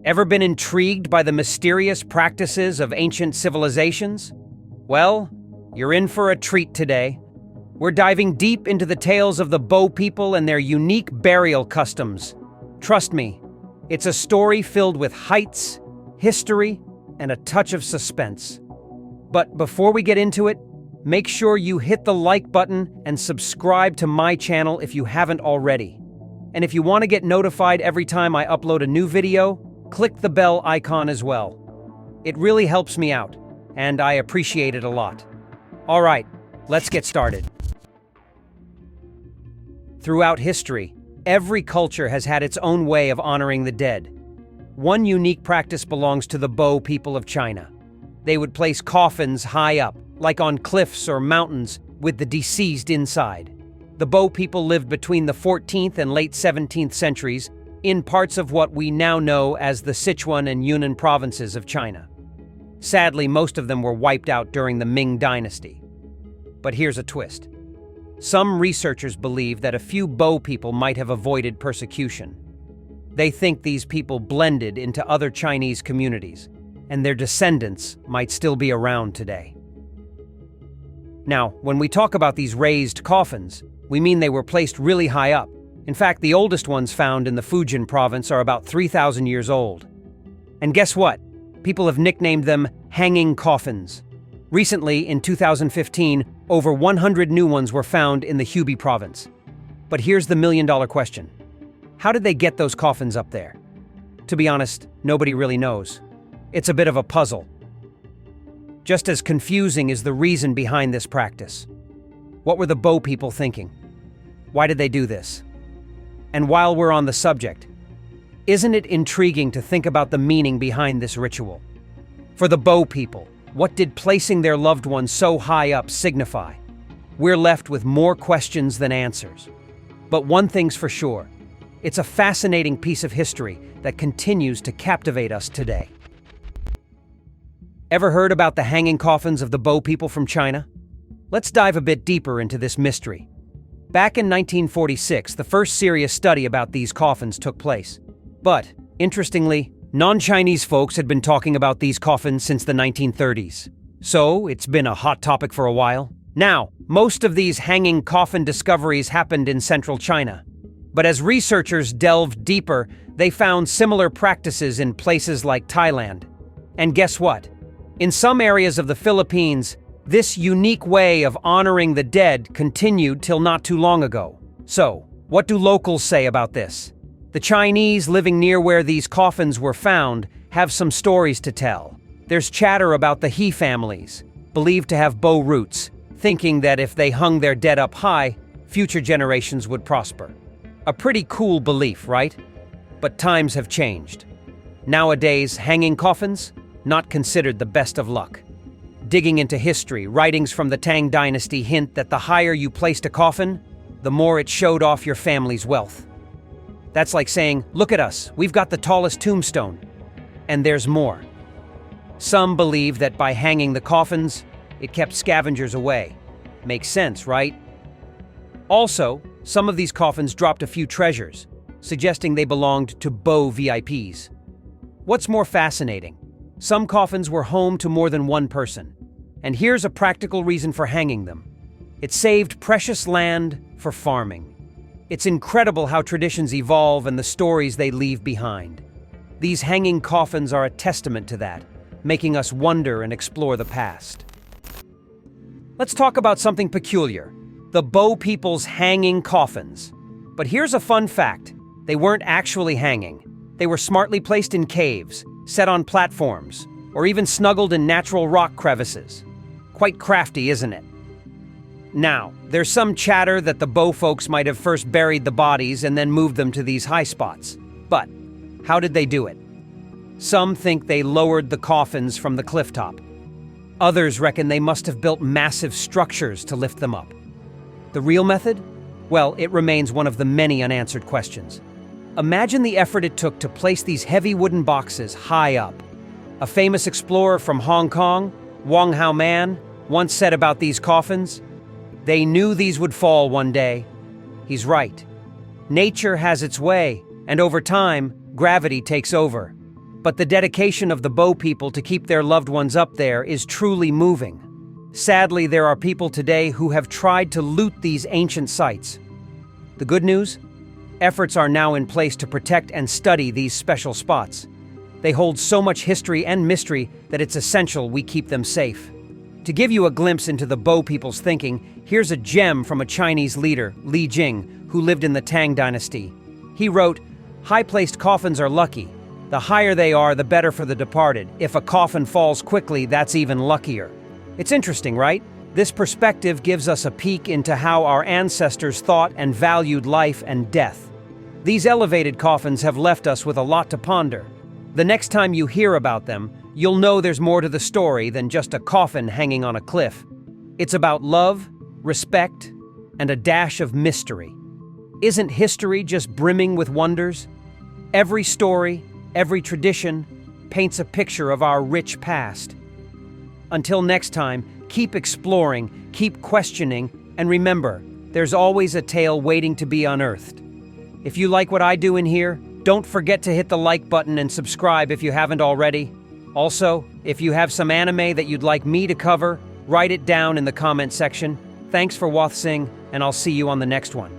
Ever been intrigued by the mysterious practices of ancient civilizations? Well, you're in for a treat today. We're diving deep into the tales of the Bo people and their unique burial customs. Trust me, it's a story filled with heights, history, and a touch of suspense. But before we get into it, make sure you hit the like button and subscribe to my channel if you haven't already. And if you want to get notified every time I upload a new video, click the bell icon as well. It really helps me out, and I appreciate it a lot. All right, let's get started. Throughout history, every culture has had its own way of honoring the dead. One unique practice belongs to the Bo people of China. They would place coffins high up, like on cliffs or mountains, with the deceased inside. The Bo people lived between the 14th and late 17th centuries in parts of what we now know as the Sichuan and Yunnan provinces of China. Sadly, most of them were wiped out during the Ming Dynasty. But here's a twist. Some researchers believe that a few Bo people might have avoided persecution. They think these people blended into other Chinese communities, and their descendants might still be around today. Now, when we talk about these raised coffins, we mean they were placed really high up. In fact, the oldest ones found in the Fujian province are about 3,000 years old. And guess what? People have nicknamed them hanging coffins. Recently, in 2015, over 100 new ones were found in the Hubei province. But here's the million-dollar question. How did they get those coffins up there? To be honest, nobody really knows. It's a bit of a puzzle. Just as confusing is the reason behind this practice. What were the Bo people thinking? Why did they do this? And while we're on the subject, isn't it intriguing to think about the meaning behind this ritual? For the Bo people, what did placing their loved ones so high up signify? We're left with more questions than answers. But one thing's for sure, it's a fascinating piece of history that continues to captivate us today. Ever heard about the hanging coffins of the Bo people from China? Let's dive a bit deeper into this mystery. Back in 1946, the first serious study about these coffins took place. But, interestingly, non-Chinese folks had been talking about these coffins since the 1930s. So, it's been a hot topic for a while. Now, most of these hanging coffin discoveries happened in central China. But as researchers delved deeper, they found similar practices in places like Thailand. And guess what? In some areas of the Philippines, this unique way of honoring the dead continued till not too long ago. So, what do locals say about this? The Chinese living near where these coffins were found have some stories to tell. There's chatter about the He families, believed to have Bo roots, thinking that if they hung their dead up high, future generations would prosper. A pretty cool belief, right? But times have changed. Nowadays, hanging coffins? Not considered the best of luck. Digging into history, writings from the Tang Dynasty hint that the higher you placed a coffin, the more it showed off your family's wealth. That's like saying, look at us, we've got the tallest tombstone. And there's more. Some believe that by hanging the coffins, it kept scavengers away. Makes sense, right? Also, some of these coffins dropped a few treasures, suggesting they belonged to Bo VIPs. What's more fascinating? Some coffins were home to more than one person. And here's a practical reason for hanging them. It saved precious land for farming. It's incredible how traditions evolve and the stories they leave behind. These hanging coffins are a testament to that, making us wonder and explore the past. Let's talk about something peculiar, the Bo people's hanging coffins. But here's a fun fact. They weren't actually hanging. They were smartly placed in caves, set on platforms, or even snuggled in natural rock crevices. Quite crafty, isn't it? Now, there's some chatter that the Bo folks might have first buried the bodies and then moved them to these high spots. But how did they do it? Some think they lowered the coffins from the clifftop. Others reckon they must have built massive structures to lift them up. The real method? Well, it remains one of the many unanswered questions. Imagine the effort it took to place these heavy wooden boxes high up. A famous explorer from Hong Kong, Wang Hao Man, once said about these coffins, "They knew these would fall one day." He's right. Nature has its way, and over time, gravity takes over. But the dedication of the Bow people to keep their loved ones up there is truly moving. Sadly, there are people today who have tried to loot these ancient sites. The good news? Efforts are now in place to protect and study these special spots. They hold so much history and mystery that it's essential we keep them safe. To give you a glimpse into the Bow people's thinking, here's a gem from a Chinese leader, Li Jing, who lived in the Tang dynasty. He wrote, "High-placed coffins are lucky. The higher they are, the better for the departed. If a coffin falls quickly, that's even luckier." It's interesting, right? This perspective gives us a peek into how our ancestors thought and valued life and death. These elevated coffins have left us with a lot to ponder. The next time you hear about them, you'll know there's more to the story than just a coffin hanging on a cliff. It's about love, respect, and a dash of mystery. Isn't history just brimming with wonders? Every story, every tradition, paints a picture of our rich past. Until next time, keep exploring, keep questioning, and remember, there's always a tale waiting to be unearthed. If you like what I do in here, don't forget to hit the like button and subscribe if you haven't already. Also, if you have some anime that you'd like me to cover, write it down in the comment section. Thanks for watching, and I'll see you on the next one.